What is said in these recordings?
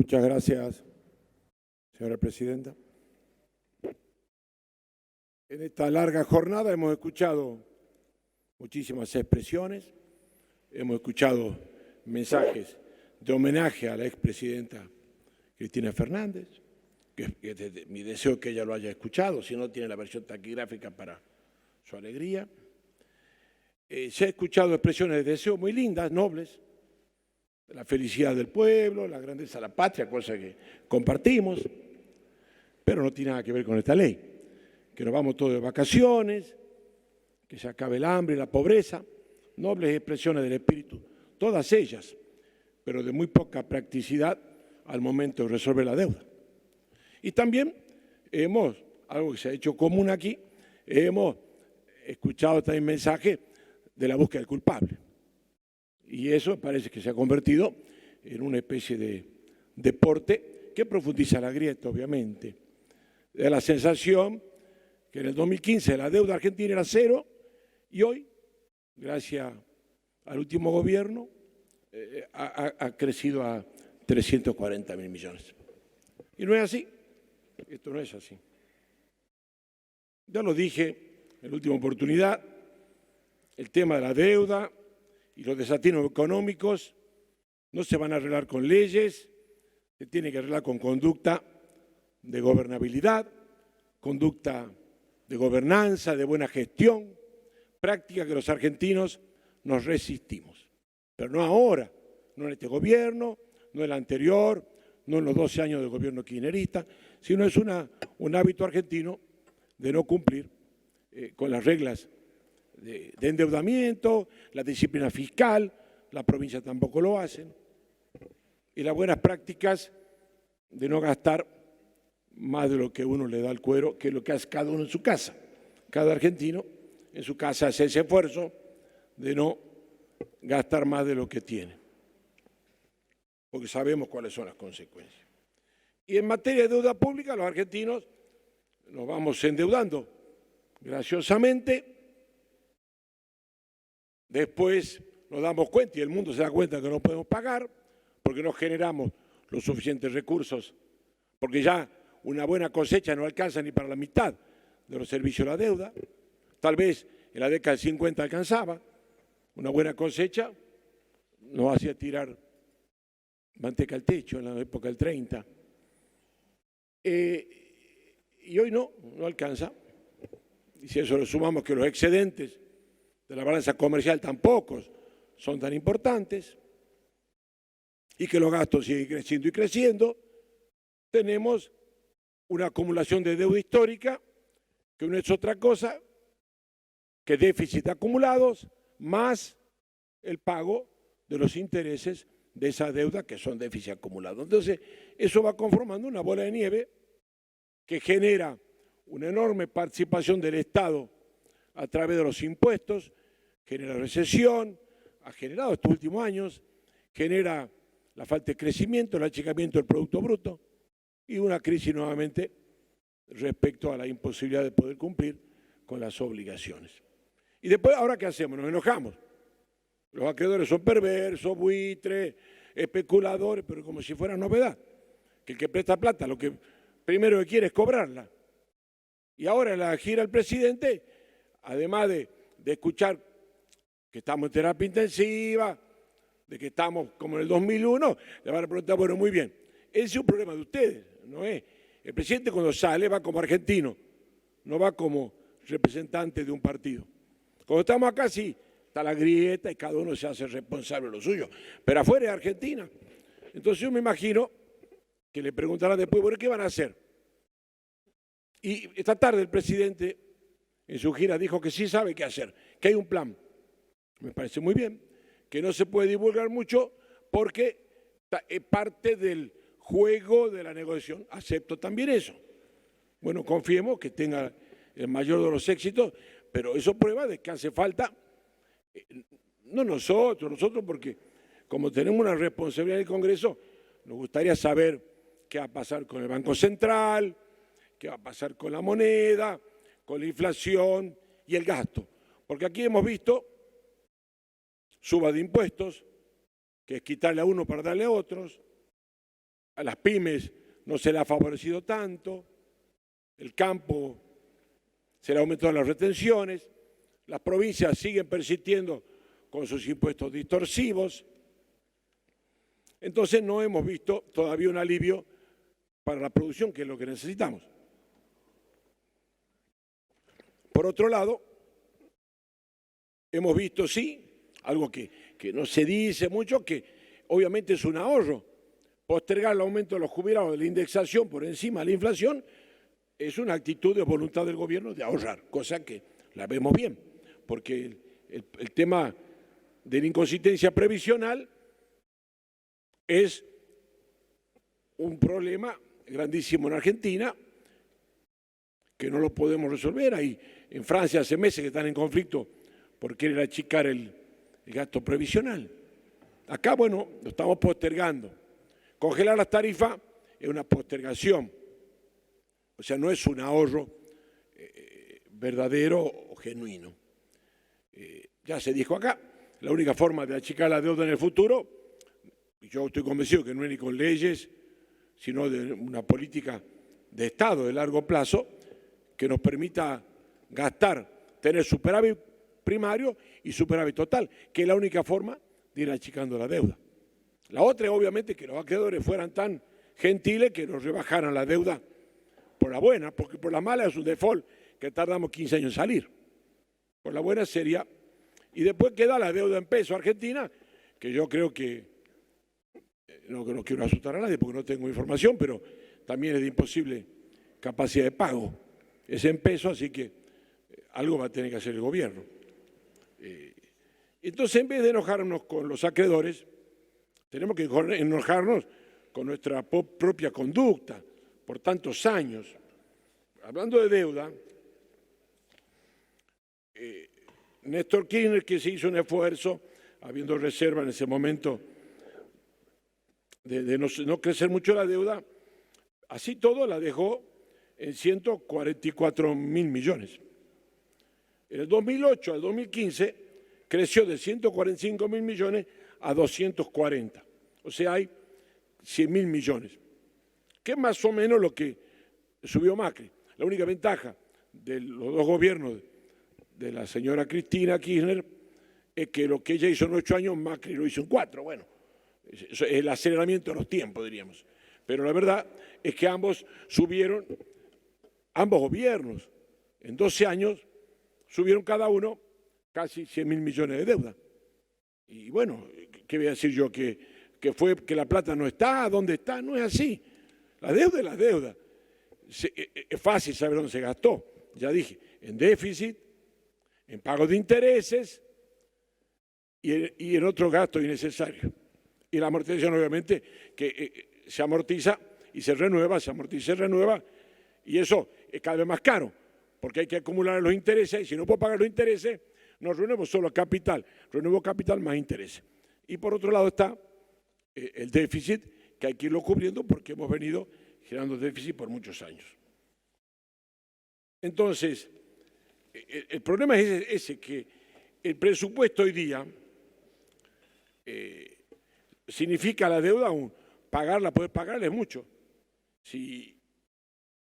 Muchas gracias, señora presidenta. En esta larga jornada hemos escuchado muchísimas expresiones, hemos escuchado mensajes de homenaje a la expresidenta Cristina Fernández, que es mi deseo que ella lo haya escuchado, si no tiene la versión taquigráfica para su alegría. Se ha escuchado expresiones de deseo muy lindas, nobles, la felicidad del pueblo, la grandeza de la patria, cosa que compartimos, pero no tiene nada que ver con esta ley. Que nos vamos todos de vacaciones, que se acabe el hambre y la pobreza, nobles expresiones del espíritu, todas ellas, pero de muy poca practicidad al momento de resolver la deuda. Y también algo que se ha hecho común aquí, hemos escuchado también mensajes de la búsqueda del culpable. Y eso parece que se ha convertido en una especie de deporte que profundiza la grieta, obviamente. Da la sensación que en el 2015 la deuda argentina era cero y hoy, gracias al último gobierno, ha crecido a 340.000 millones. Y no es así, esto no es así. Ya lo dije en la última oportunidad, el tema de la deuda y los desatinos económicos no se van a arreglar con leyes, se tiene que arreglar con conducta de gobernabilidad, conducta de gobernanza, de buena gestión, práctica que los argentinos nos resistimos. Pero no ahora, no en este gobierno, no en el anterior, no en los 12 años del gobierno kirchnerista, sino es un hábito argentino de no cumplir con las reglas de endeudamiento, la disciplina fiscal, la provincia tampoco lo hacen, y las buenas prácticas de no gastar más de lo que uno le da al cuero, que es lo que hace cada uno en su casa. Cada argentino en su casa hace ese esfuerzo de no gastar más de lo que tiene, porque sabemos cuáles son las consecuencias. Y en materia de deuda pública, los argentinos nos vamos endeudando graciosamente. Después nos damos cuenta y el mundo se da cuenta que no podemos pagar porque no generamos los suficientes recursos, porque ya una buena cosecha no alcanza ni para la mitad de los servicios de la deuda. Tal vez en la década del 50 alcanzaba. Una buena cosecha nos hacía tirar manteca al techo en la época del 30. Y hoy no alcanza. Y si a eso le sumamos que los excedentes de la balanza comercial tampoco son tan importantes y que los gastos siguen creciendo y creciendo, tenemos una acumulación de deuda histórica que no es otra cosa que déficit acumulados más el pago de los intereses de esa deuda que son déficit acumulados. Entonces, eso va conformando una bola de nieve que genera una enorme participación del Estado a través de los impuestos, genera recesión, ha generado estos últimos años, genera la falta de crecimiento, el achicamiento del Producto Bruto y una crisis nuevamente respecto a la imposibilidad de poder cumplir con las obligaciones. Y después, ¿ahora qué hacemos? Nos enojamos. Los acreedores son perversos, buitres, especuladores, pero como si fuera novedad. Que el que presta plata lo que primero que quiere es cobrarla. Y ahora en la gira del presidente, además de escuchar que estamos en terapia intensiva, de que estamos como en el 2001, le van a preguntar, bueno, muy bien, ese es un problema de ustedes, ¿no es? El presidente cuando sale va como argentino, no va como representante de un partido. Cuando estamos acá sí, está la grieta y cada uno se hace responsable de lo suyo, pero afuera es Argentina. Entonces yo me imagino que le preguntarán después, bueno, ¿qué van a hacer? Y esta tarde el presidente en su gira dijo que sí sabe qué hacer, que hay un plan. Me parece muy bien, que no se puede divulgar mucho porque es parte del juego de la negociación. Acepto también eso. Bueno, confiemos que tenga el mayor de los éxitos, pero eso prueba de que hace falta, no nosotros porque como tenemos una responsabilidad en el Congreso, nos gustaría saber qué va a pasar con el Banco Central, qué va a pasar con la moneda, con la inflación y el gasto. Porque aquí hemos visto suba de impuestos, que es quitarle a uno para darle a otros, a las pymes no se le ha favorecido tanto, el campo se le aumentó las retenciones, las provincias siguen persistiendo con sus impuestos distorsivos. Entonces no hemos visto todavía un alivio para la producción, que es lo que necesitamos. Por otro lado, hemos visto, sí, algo que no se dice mucho, que obviamente es un ahorro. Postergar el aumento de los jubilados de la indexación por encima de la inflación es una actitud de voluntad del gobierno de ahorrar, cosa que la vemos bien, porque el tema de la inconsistencia previsional es un problema grandísimo en Argentina que no lo podemos resolver. Ahí en Francia hace meses que están en conflicto por querer achicar el gasto previsional. Acá, bueno, lo estamos postergando. Congelar las tarifas es una postergación, o sea, no es un ahorro verdadero o genuino. Ya se dijo acá, la única forma de achicar la deuda en el futuro, y yo estoy convencido que no es ni con leyes, sino de una política de Estado de largo plazo que nos permita gastar, tener superávit primario y superávit total, que es la única forma de ir achicando la deuda. La otra es obviamente que los acreedores fueran tan gentiles que nos rebajaran la deuda por la buena, porque por la mala es un default que tardamos 15 años en salir. Por la buena sería, y después queda la deuda en peso argentina, que yo creo que, no quiero asustar a nadie porque no tengo información, pero también es de imposible capacidad de pago. Es en peso, así que algo va a tener que hacer el gobierno. Entonces, en vez de enojarnos con los acreedores, tenemos que enojarnos con nuestra propia conducta por tantos años. Hablando de deuda, Néstor Kirchner, que se hizo un esfuerzo, habiendo reserva en ese momento de no crecer mucho la deuda, así todo la dejó en 144.000 millones. En el 2008 al 2015 creció de 145.000 millones a 240. O sea, hay 100.000 millones, que es más o menos lo que subió Macri. La única ventaja de los dos gobiernos de la señora Cristina Kirchner es que lo que ella hizo en 8 años, Macri lo hizo en 4. Bueno, es el aceleramiento de los tiempos, diríamos. Pero la verdad es que ambos gobiernos, en 12 años, subieron cada uno casi 100.000 millones de deuda. Y bueno, ¿qué voy a decir yo? Que la plata no está, ¿dónde está? No es así. La deuda es la deuda. Es fácil saber dónde se gastó. Ya dije, en déficit, en pago de intereses y en otros gastos innecesarios. Y la amortización, obviamente, que se amortiza y se renueva, se amortiza y se renueva, y eso es cada vez más caro, porque hay que acumular los intereses, y si no puedo pagar los intereses, no renuevo solo capital, renuevo capital más intereses. Y por otro lado está el déficit, que hay que irlo cubriendo porque hemos venido generando déficit por muchos años. Entonces, el problema es ese, que el presupuesto hoy día significa la deuda, pagarla, poder pagarla es mucho. Si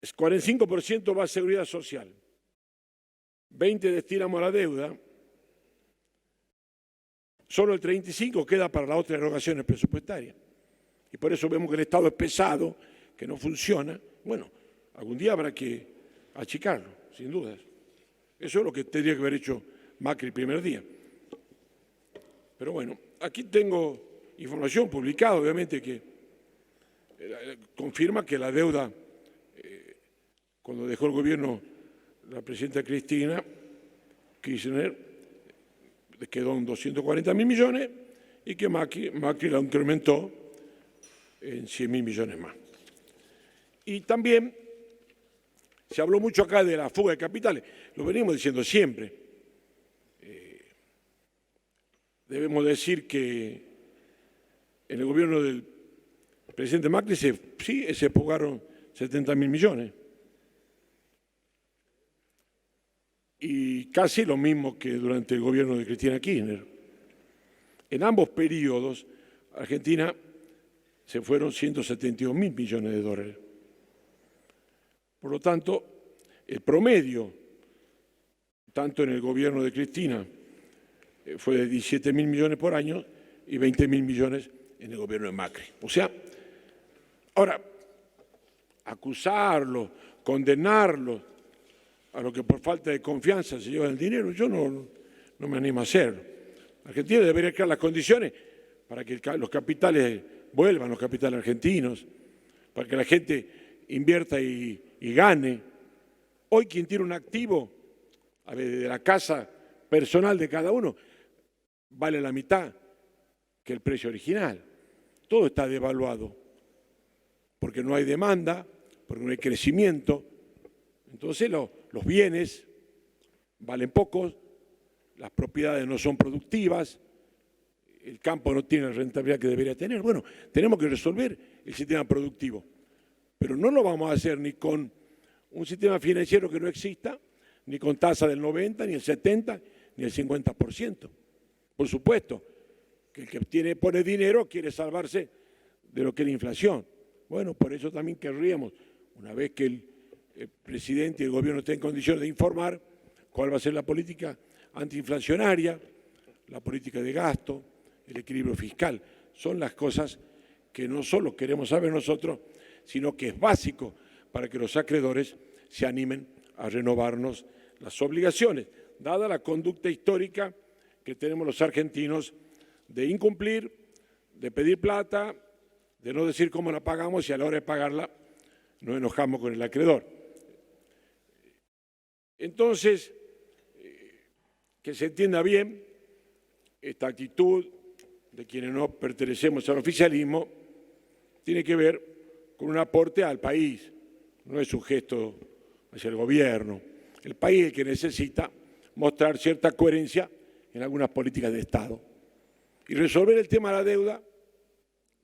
es 45% va a seguridad social, 20% destinamos a la deuda, solo el 35% queda para las otras erogaciones presupuestarias. Y por eso vemos que el Estado es pesado, que no funciona. Bueno, algún día habrá que achicarlo, sin dudas. Eso es lo que tendría que haber hecho Macri el primer día. Pero bueno, aquí tengo información publicada, obviamente, que confirma que la deuda, cuando dejó el gobierno la presidenta Cristina Kirchner, quedó en 240.000 millones y que Macri la incrementó en 100.000 millones más. Y también se habló mucho acá de la fuga de capitales, lo venimos diciendo siempre. Debemos decir que en el gobierno del presidente Macri se fugaron 70.000 millones. Y casi lo mismo que durante el gobierno de Cristina Kirchner. En ambos periodos, Argentina se fueron 172.000 millones de dólares. Por lo tanto, el promedio, tanto en el gobierno de Cristina, fue de 17.000 millones por año y 20.000 millones en el gobierno de Macri. O sea, ahora, acusarlo, condenarlo a lo que por falta de confianza se lleva el dinero, yo no me animo a hacerlo. Argentina debería crear las condiciones para que los capitales vuelvan, los capitales argentinos, para que la gente invierta y gane. Hoy quien tiene un activo, de la casa personal de cada uno, vale la mitad que el precio original. Todo está devaluado, porque no hay demanda, porque no hay crecimiento. Entonces los bienes valen poco, las propiedades no son productivas, el campo no tiene la rentabilidad que debería tener. Bueno, tenemos que resolver el sistema productivo, pero no lo vamos a hacer ni con un sistema financiero que no exista, ni con tasa del 90, ni el 70, ni el 50%. Por supuesto, que el que pone dinero quiere salvarse de lo que es la inflación. Bueno, por eso también querríamos, una vez que el presidente y el gobierno estén en condiciones de informar cuál va a ser la política antiinflacionaria, la política de gasto, el equilibrio fiscal. Son las cosas que no solo queremos saber nosotros, sino que es básico para que los acreedores se animen a renovarnos las obligaciones, dada la conducta histórica que tenemos los argentinos de incumplir, de pedir plata, de no decir cómo la pagamos y a la hora de pagarla nos enojamos con el acreedor. Entonces, que se entienda bien esta actitud de quienes no pertenecemos al oficialismo, tiene que ver con un aporte al país, no es un gesto hacia el gobierno. El país es el que necesita mostrar cierta coherencia en algunas políticas de Estado. Y resolver el tema de la deuda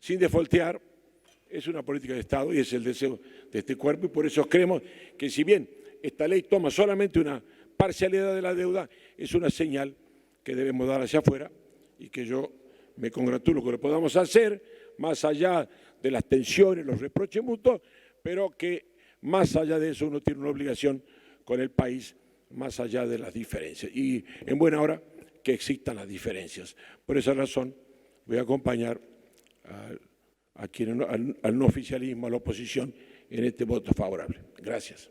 sin defaultear es una política de Estado y es el deseo de este cuerpo, y por eso creemos que si bien esta ley toma solamente una parcialidad de la deuda, es una señal que debemos dar hacia afuera y que yo me congratulo que lo podamos hacer, más allá de las tensiones, los reproches mutuos, pero que más allá de eso uno tiene una obligación con el país, más allá de las diferencias. Y en buena hora que existan las diferencias. Por esa razón voy a acompañar al no oficialismo, a la oposición, en este voto favorable. Gracias.